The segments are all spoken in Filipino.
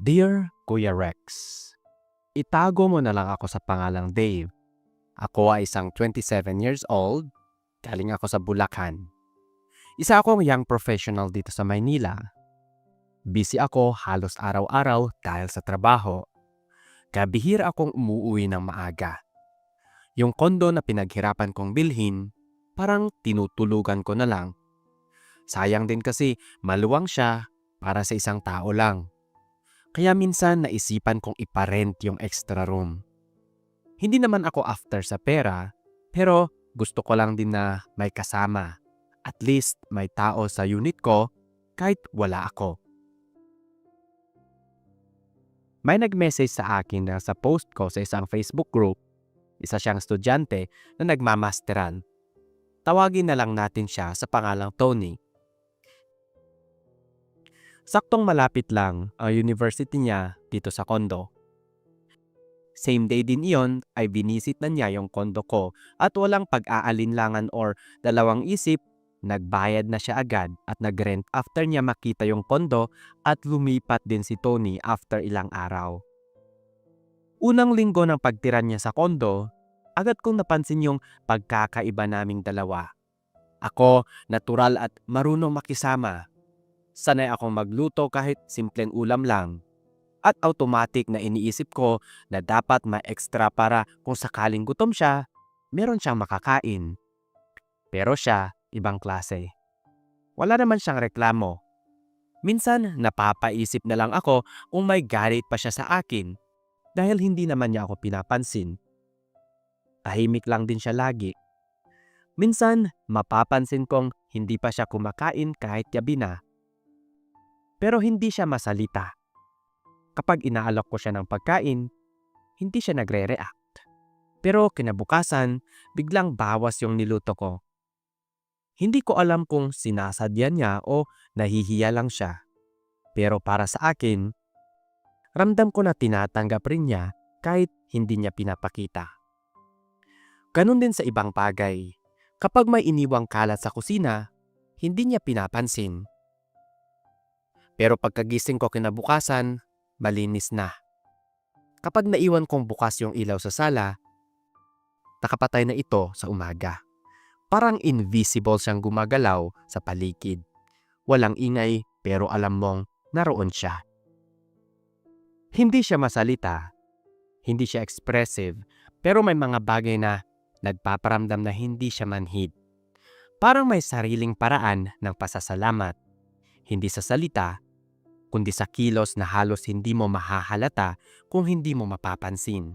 Dear Kuya Rex, itago mo na lang ako sa pangalang Dave. Ako ay isang 27 years old, galing ako sa Bulacan. Isa akong young professional dito sa Maynila. Busy ako halos araw-araw dahil sa trabaho. Kabihira akong umuwi ng maaga. Yung kondo na pinaghirapan kong bilhin, parang tinutulugan ko na lang. Sayang din kasi maluwang siya para sa isang tao lang. Kaya minsan naisipan kong iparent yung extra room. Hindi naman ako after sa pera, pero gusto ko lang din na may kasama. At least may tao sa unit ko kahit wala ako. May nag-message sa akin na sa post ko sa isang Facebook group, isa siyang estudyante na nagmamasteran. Tawagin na lang natin siya sa pangalang Tony. Saktong malapit lang ang university niya dito sa kondo. Same day din iyon ay binisit na niya yung kondo ko at walang pag-aalinlangan or dalawang isip, nagbayad na siya agad at nag-rent after niya makita yung kondo at lumipat din si Tony after ilang araw. Unang linggo ng pagtira niya sa kondo, agad kong napansin yung pagkakaiba naming dalawa. Ako, natural at marunong makisama. Sanay akong magluto kahit simpleng ulam lang. At automatic na iniisip ko na dapat may extra para kung sakaling gutom siya, meron siyang makakain. Pero siya, ibang klase. Wala naman siyang reklamo. Minsan, napapaisip na lang ako kung may galit pa siya sa akin dahil hindi naman niya ako pinapansin. Tahimik lang din siya lagi. Minsan, mapapansin kong hindi pa siya kumakain kahit gabi na. Pero hindi siya masalita. Kapag inaalok ko siya ng pagkain, hindi siya nagre-react. Pero kinabukasan, biglang bawas yung niluto ko. Hindi ko alam kung sinasadya niya o nahihiya lang siya. Pero para sa akin, ramdam ko na tinatanggap rin niya kahit hindi niya pinapakita. Ganon din sa ibang bagay. Kapag may iniwang kalat sa kusina, hindi niya pinapansin. Pero pagkagising ko kinabukasan, malinis na. Kapag naiwan kong bukas yung ilaw sa sala, nakapatay na ito sa umaga. Parang invisible siyang gumagalaw sa paligid. Walang ingay pero alam mong naroon siya. Hindi siya masalita, hindi siya expressive, pero may mga bagay na nagpaparamdam na hindi siya manhid. Parang may sariling paraan ng pasasalamat. Hindi sa salita, kundi sa kilos na halos hindi mo mahahalata kung hindi mo mapapansin.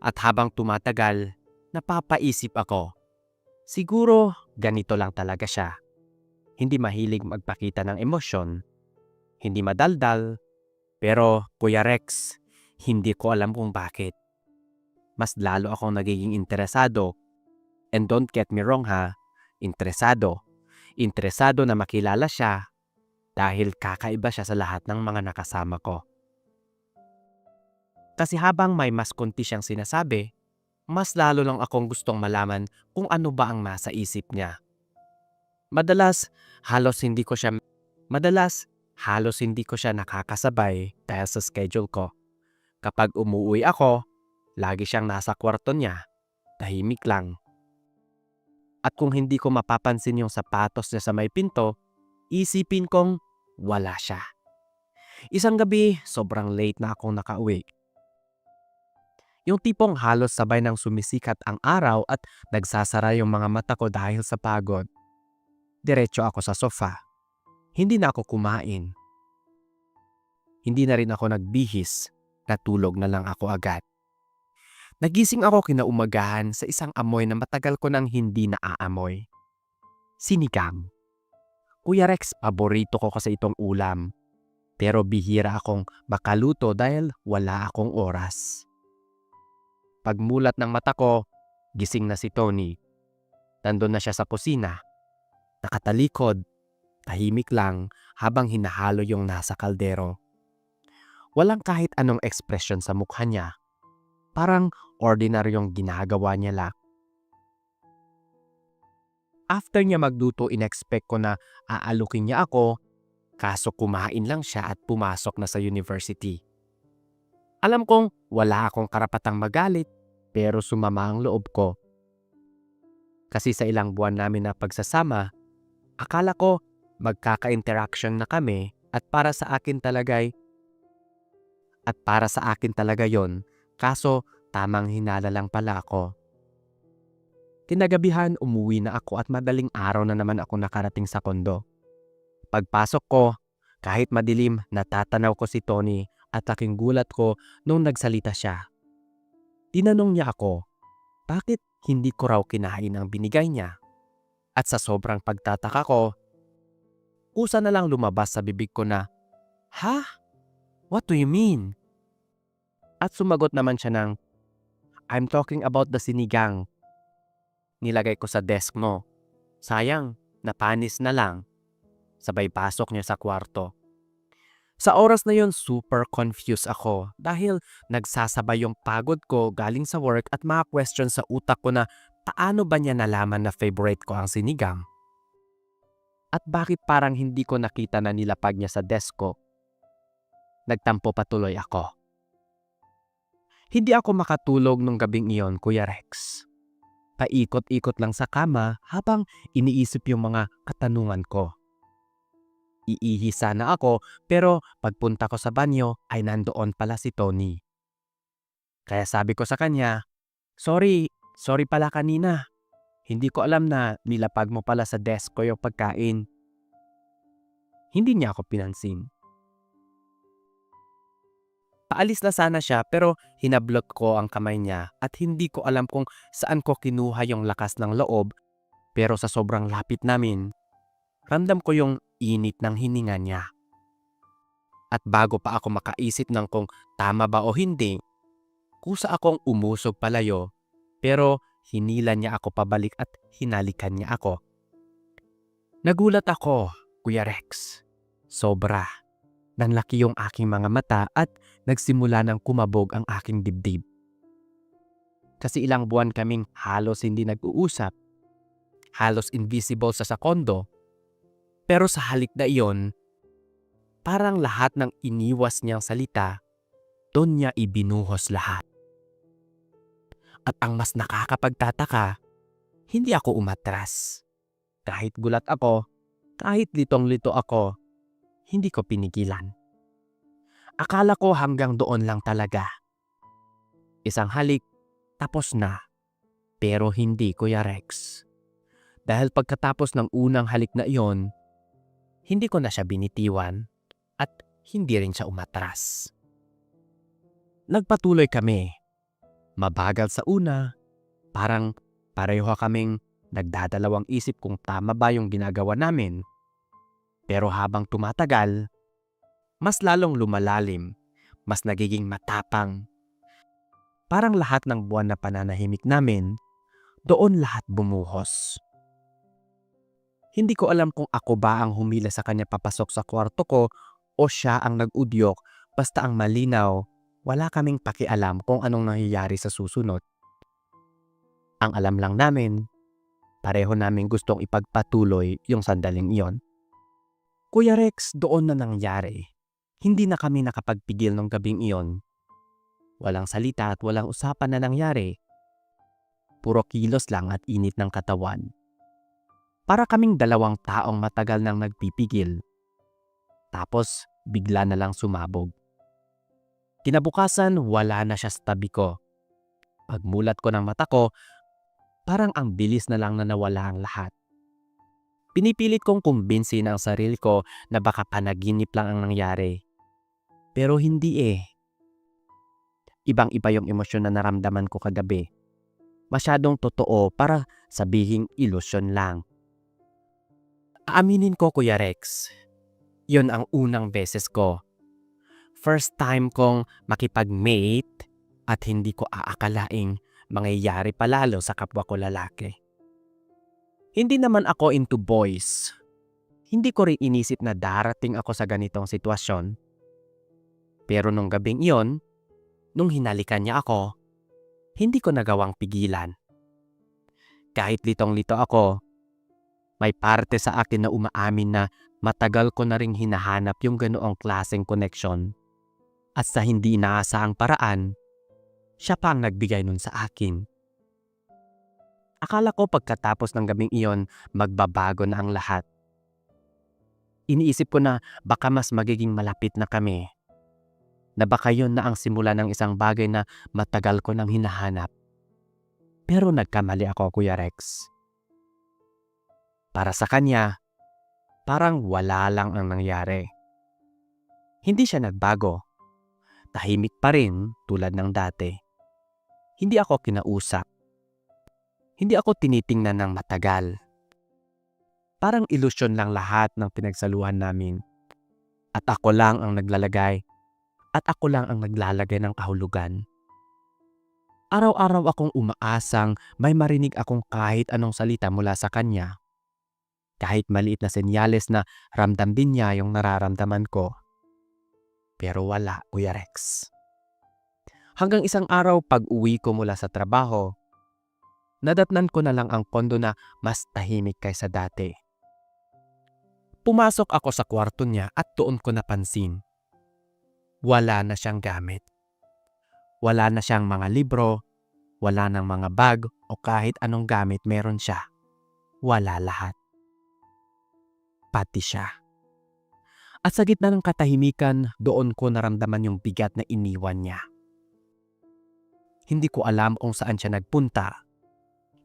At habang tumatagal, napapaisip ako, siguro ganito lang talaga siya. Hindi mahilig magpakita ng emosyon, hindi madaldal, pero Kuya Rex, hindi ko alam kung bakit. Mas lalo akong nagiging interesado. And don't get me wrong ha, interesado. Interesado na makilala siya dahil kakaiba siya sa lahat ng mga nakasama ko. Kasi habang may mas konti siyang sinasabi, mas lalo lang akong gustong malaman kung ano ba ang nasa isip niya. Madalas, halos hindi ko siya nakakasabay dahil sa schedule ko. Kapag umuwi ako, lagi siyang nasa kwarto niya, tahimik lang. At kung hindi ko mapapansin yung sapatos niya sa may pinto, isipin kong wala siya. Isang gabi, sobrang late na akong nakauwi. Yung tipong halos sabay nang sumisikat ang araw at nagsasara yung mga mata ko dahil sa pagod. Diretso ako sa sofa. Hindi na ako kumain. Hindi na rin ako nagbihis. Natulog na lang ako agad. Nagising ako kinaumagahan sa isang amoy na matagal ko nang hindi naaamoy. Sinigang. Kuya Rex, paborito ko kasi itong ulam. Pero bihira akong makaluto dahil wala akong oras. Pagmulat ng mata ko, gising na si Tony. Nandun na siya sa kusina. Nakatalikod, tahimik lang habang hinahalo yung nasa kaldero. Walang kahit anong ekspresyon sa mukha niya. Parang ordinaryong ginagawa niya lang. After niya magluto, inexpect ko na aalukin niya ako, Kaso kumain lang siya at pumasok na sa university. Alam kong wala akong karapatang magalit, pero sumama ang loob ko. Kasi sa ilang buwan namin na pagsasama, akala ko magkaka-interaction na kami at para sa akin talaga yon. Kaso tamang hinala lang pala ako. Kinagabihan umuwi na ako at madaling araw na naman ako nakarating sa kondo. Pagpasok ko, kahit madilim, natatanaw ko si Tony at aking gulat ko nung nagsalita siya. Tinanong niya ako, bakit hindi ko raw kinain ang binigay niya? At sa sobrang pagtataka ko, kusa na lang lumabas sa bibig ko na, "Ha? What do you mean?" At sumagot naman siya ng, "I'm talking about the sinigang. Nilagay ko sa desk mo. Sayang, napanis na lang." Sabay pasok niya sa kwarto. Sa oras na yon super confused ako dahil nagsasabay yung pagod ko galing sa work at mga question sa utak ko na paano ba niya nalaman na favorite ko ang sinigang? At bakit parang hindi ko nakita na nilapag niya sa desk ko? Nagtampo patuloy ako. Hindi ako makatulog nung gabing iyon, Kuya Rex. Paikot-ikot lang sa kama habang iniisip yung mga katanungan ko. Iihi sana ako pero pagpunta ko sa banyo ay nandoon pala si Tony. Kaya sabi ko sa kanya, sorry pala kanina. Hindi ko alam na nilapag mo pala sa desk ko yung pagkain." Hindi niya ako pinansin. Paalis na sana siya pero hinablot ko ang kamay niya at hindi ko alam kung saan ko kinuha yung lakas ng loob, pero sa sobrang lapit namin, ramdam ko yung init ng hininga niya. At bago pa ako makaisip ng kung tama ba o hindi, kusa akong umusog palayo, pero hinila niya ako pabalik at hinalikan niya ako. Nagulat ako, Kuya Rex. Sobra. Nanlaki yung aking mga mata at nagsimula ng kumabog ang aking dibdib. Kasi ilang buwan kaming halos hindi nag-uusap. Halos invisible sa kondo. Pero sa halik na iyon, parang lahat ng iniwas niyang salita, doon niya ibinuhos lahat. At ang mas nakakapagtataka, hindi ako umatras. Kahit gulat ako, kahit litong-lito ako, hindi ko pinigilan. Akala ko hanggang doon lang talaga. Isang halik, tapos na. Pero hindi, Kuya Rex. Dahil pagkatapos ng unang halik na iyon, hindi ko na siya binitiwan at hindi rin siya umatras. Nagpatuloy kami. Mabagal sa una, parang pareho kaming nagdadalawang isip kung tama ba yung ginagawa namin. Pero habang tumatagal, mas lalong lumalalim, mas nagiging matapang. Parang lahat ng buwan na pananahimik namin, doon lahat bumuhos. Hindi ko alam kung ako ba ang humila sa kanya papasok sa kwarto ko o siya ang nag-udyok, basta ang malinaw, wala kaming pakialam kung anong nangyayari sa susunod. Ang alam lang namin, pareho namin gustong ipagpatuloy yung sandaling iyon. Kuya Rex, doon na nangyari. Hindi na kami nakapagpigil ng gabing iyon. Walang salita at walang usapan na nangyari. Puro kilos lang at init ng katawan. Para kaming dalawang taong matagal nang nagpipigil. Tapos bigla na lang sumabog. Kinabukasan wala na siya sa tabi ko. Pagmulat ko ng mata ko, parang ang bilis na lang na nawala ang lahat. Pinipilit kong kumbinsin ang sarili ko na baka panaginip lang ang nangyari. Pero hindi eh. Ibang-iba yung emosyon na naramdaman ko kagabi. Masyadong totoo para sabihing ilusyon lang. Aaminin ko, Kuya Rex, yon ang unang beses ko. First time kong makipag-mate at hindi ko aakalaing mangyayari palalo sa kapwa ko lalaki. Hindi naman ako into boys. Hindi ko rin inisip na darating ako sa ganitong sitwasyon. Pero nung gabing iyon, nung hinalikan niya ako, hindi ko nagawang pigilan. Kahit litong-lito ako, May parte sa akin na umaamin na matagal ko na ring hinahanap yung ganoong klaseng koneksyon. At sa hindi inaasahang paraan, siya pa ang nagbigay nun sa akin. Akala ko pagkatapos ng gabing iyon, magbabago na ang lahat. Iniisip ko na baka mas magiging malapit na kami. Na baka yun na ang simula ng isang bagay na matagal ko nang hinahanap. Pero nagkamali ako, Kuya Rex. Para sa kanya, parang wala lang ang nangyari. Hindi siya nagbago. Tahimik pa rin tulad ng dati. Hindi ako kinausap. Hindi ako tinitingnan ng matagal. Parang ilusyon lang lahat ng pinagsaluhan namin. At ako lang ang naglalagay. At ako lang ang naglalagay ng kahulugan. Araw-araw akong umaasang may marinig akong kahit anong salita mula sa kanya. Kahit maliit na senyales na ramdam din niya yung nararamdaman ko. Pero wala, Kuya Rex. Hanggang isang araw pag uwi ko mula sa trabaho, nadatnan ko na lang ang kondo na mas tahimik kaysa dati. Pumasok ako sa kwarto niya at doon ko napansin. Wala na siyang gamit. Wala na siyang mga libro, wala nang mga bag o kahit anong gamit meron siya. Wala lahat. Pati siya. At sa gitna ng katahimikan, doon ko naramdaman yung bigat na iniwan niya. Hindi ko alam kung saan siya nagpunta.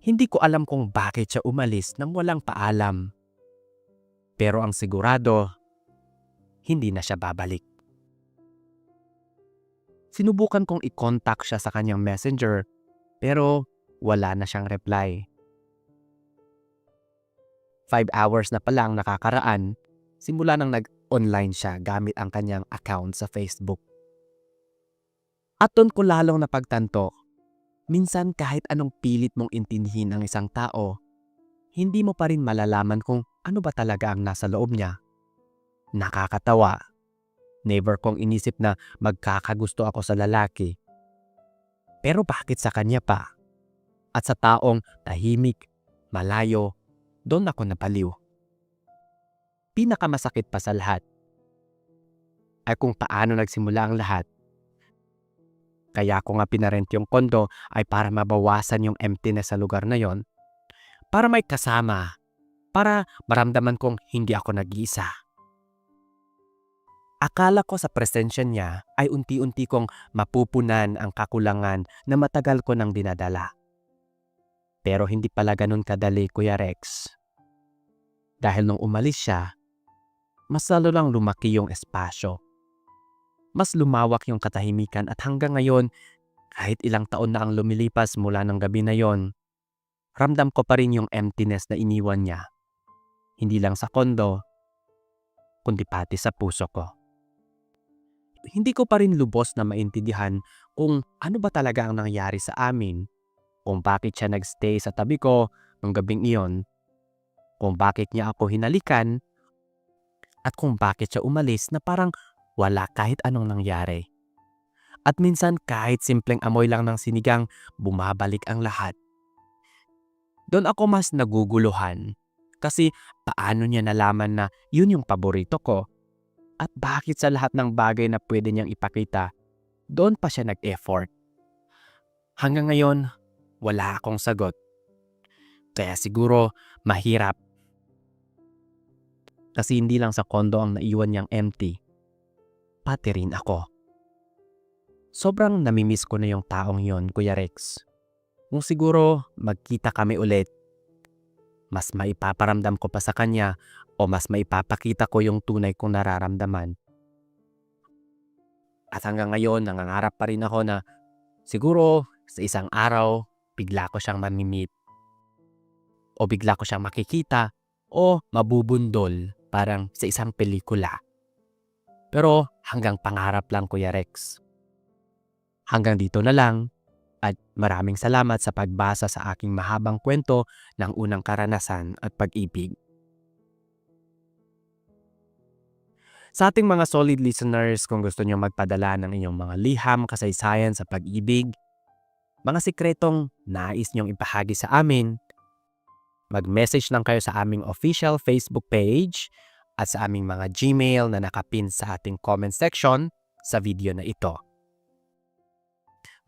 Hindi ko alam kung bakit siya umalis nang walang paalam. Pero ang sigurado, hindi na siya babalik. Sinubukan kong i-contact siya sa kanyang messenger, pero wala na siyang reply. 5 hours na palang nakakaraan, simula nang nag-online siya gamit ang kanyang account sa Facebook. At doon ko lalong napagtanto, minsan kahit anong pilit mong intindihin ang isang tao, hindi mo pa rin malalaman kung ano ba talaga ang nasa loob niya. Nakakatawa. Never kong inisip na magkakagusto ako sa lalaki. Pero bakit sa kanya pa? At sa taong tahimik, malayo, doon ako napaliw. Pinakamasakit pa sa lahat ay kung paano nagsimula ang lahat. Kaya ko nga pinarent yung kondo ay para mabawasan yung emptiness sa lugar na yon. Para may kasama. Para maramdaman kong hindi ako nag-iisa. Akala ko sa presensya niya ay unti-unti kong mapupunan ang kakulangan na matagal ko nang dinadala. Pero hindi pala ganun kadali, Kuya Rex. Dahil nung umalis siya, mas lalo lang lumaki yung espasyo. Mas lumawak yung katahimikan at hanggang ngayon, kahit ilang taon na ang lumilipas mula ng gabi na yon, ramdam ko pa rin yung emptiness na iniwan niya. Hindi lang sa kondo, kundi pati sa puso ko. Hindi ko pa rin lubos na maintindihan kung ano ba talaga ang nangyari sa amin, kung bakit siya nagstay sa tabi ko nung gabing iyon, kung bakit niya ako hinalikan, at kung bakit siya umalis na parang wala kahit anong nangyari. At minsan kahit simpleng amoy lang ng sinigang, bumabalik ang lahat. Doon ako mas naguguluhan kasi paano niya nalaman na yun yung paborito ko at bakit sa lahat ng bagay na pwede niyang ipakita, doon pa siya nag-effort. Hanggang ngayon, wala akong sagot. Kaya siguro mahirap. Kasi hindi lang sa kondo ang naiwan niyang empty, pati rin ako. Sobrang namimiss ko na yung taong yon, Kuya Rex. Kung siguro magkita kami ulit, mas maipaparamdam ko pa sa kanya o mas maipapakita ko yung tunay kong nararamdaman. At hanggang ngayon, nangangarap pa rin ako na siguro sa isang araw, bigla ko siyang mamimit. O bigla ko siyang makikita o mabubundol parang sa isang pelikula. Pero hanggang pangarap lang, Kuya Rex. Hanggang dito na lang at maraming salamat sa pagbasa sa aking mahabang kwento ng unang karanasan at pag-ibig. Sa ating mga solid listeners, kung gusto niyo magpadala ng inyong mga liham, kasaysayan sa pag-ibig, mga sikretong nais niyong ipahagi sa amin, Mag-message lang kayo sa aming official Facebook page at sa aming mga Gmail na nakapin sa ating comment section sa video na ito.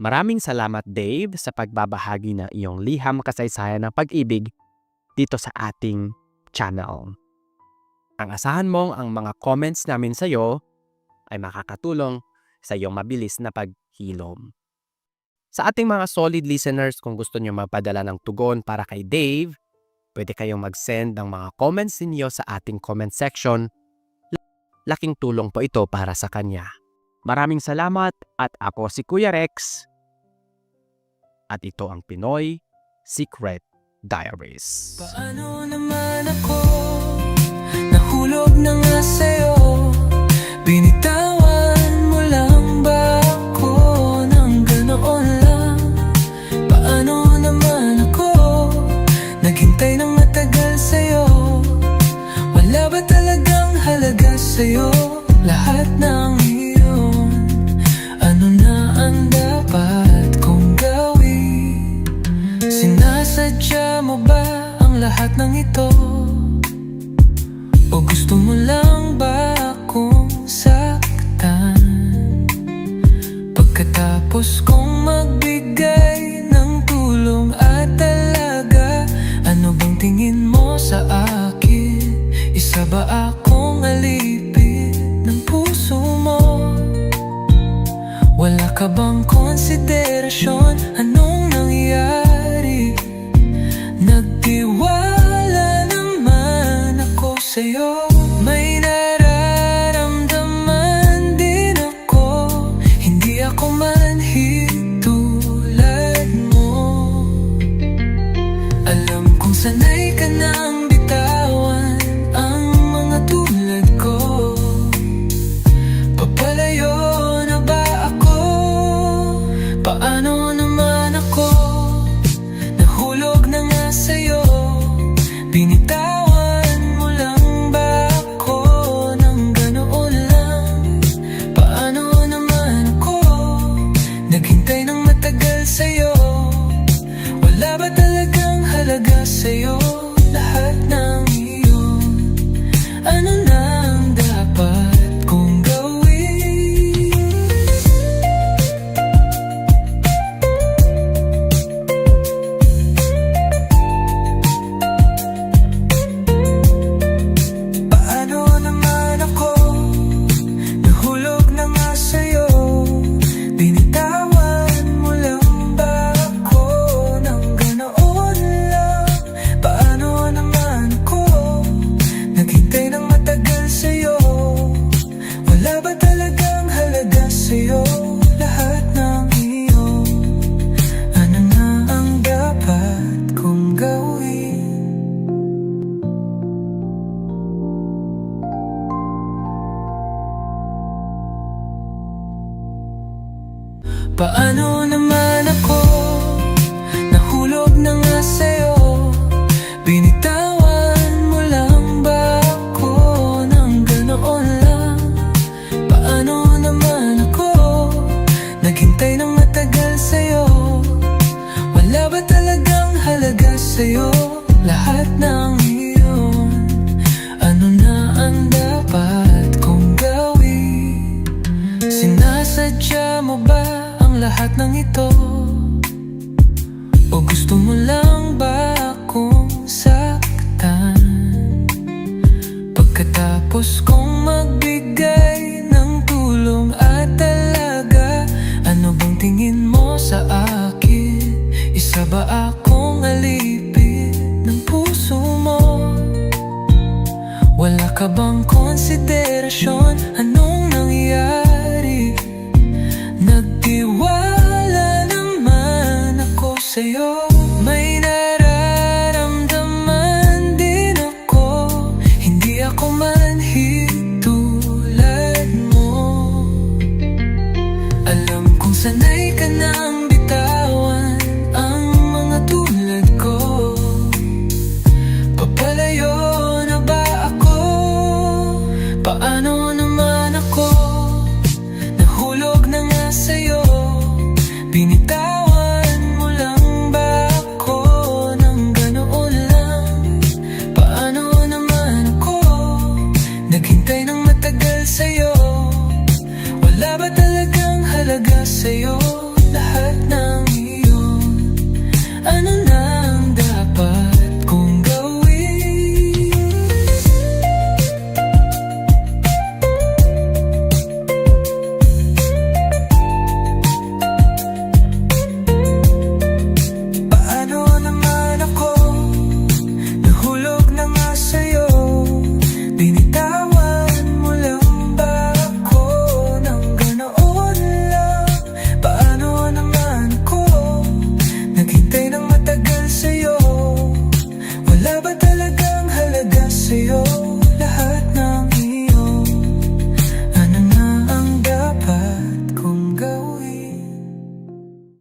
Maraming salamat, Dave, sa pagbabahagi ng iyong liham kasaysayan ng pag-ibig dito sa ating channel. Ang asahan mong ang mga comments namin sa iyo ay makakatulong sa iyong mabilis na paghilom. Sa ating mga solid listeners, kung gusto niyo magpadala ng tugon para kay Dave, pwede kayong mag-send ng mga comments ninyo sa ating comment section. Laking tulong po ito para sa kanya. Maraming salamat at ako si Kuya Rex. At ito ang Pinoy Secret Diaries. Paano naman ako nahulog na nga sa'yo? Binitawan mo lang ba ako ng ganoon lang? Paano naman ako naghintay ng matagal sa'yo? Wala ba talagang halaga sa'yo? Lahat ng iyon, ano na ang dapat kong gawin? Sinasadya mo ba ang lahat ng ito? O gusto mo lang ba akong saktan? Pagkatapos kong magbigay ng tulong at talaga, ano bang tingin mo sa akin? Isa ba akong alipin ng puso mo? Wala ka bang konsiderasyon? Anong nangyari? Nagtiwala naman ako sa'yo. May nararamdaman din ako, hindi ako manhid tulad mo. Alam kong sanay ka nang bitawan ang mga tulad ko. Papalayo na ba ako? Paano naman ako nahulog na nga sa'yo? Binitawan mo lang ba ako ng ganoon lang? Paano naman ako naghintay ng matagal sa'yo? Wala ba talagang halaga sa'yo? Lahat ng iyon, ano na ang dapat kong gawin? Paano naman ako nahulog na nga sa'yo? Binitawan mo lang ba ako ng ganoon lang? Paano naman ako naghintay ng matagal sa'yo? Wala ba talagang halaga sa'yo? Lahat ng iyon, ano na ang dapat kong gawin? Paano naman ako nahulog na nga sa'yo? Binitawan mo lang ba ako ng ganoon lang? Paano naman ako naghintay ng matagal sa'yo? Wala ba talagang halaga sa'yo? Lahat ng iyon, ano na ang dapat kong gawin? Sinasadya mo ba ang lahat ng ito? O gusto mo lang ba akong saktan? Pagkatapos kong magbigay ng tulong at talaga, ano bang tingin mo sa akin? Isa ba akong alipin ng puso mo? Wala ka bang konsiderasyon? Anong nangyari? Nagtiwala naman ako sa'yo. May nararamdaman din ako, hindi ako manhid tulad mo. Alam kong sanay ka nang bitawan ang mga tulad ko. Papalayo na ba ako? Paano naman ako nahulog na nga sa'yo? Binitawan mo lang ba talaga sa'yo lahat ng iyon? Ano na ang dapat kong gawin? Paano naman ako? Nahulog na nga sa'yo. Binitawan mo lang ba ako ng ganoon lang? Paano naman ako? Naghintay ng matagal sa'yo. Wala ba talagang halaga sa'yo?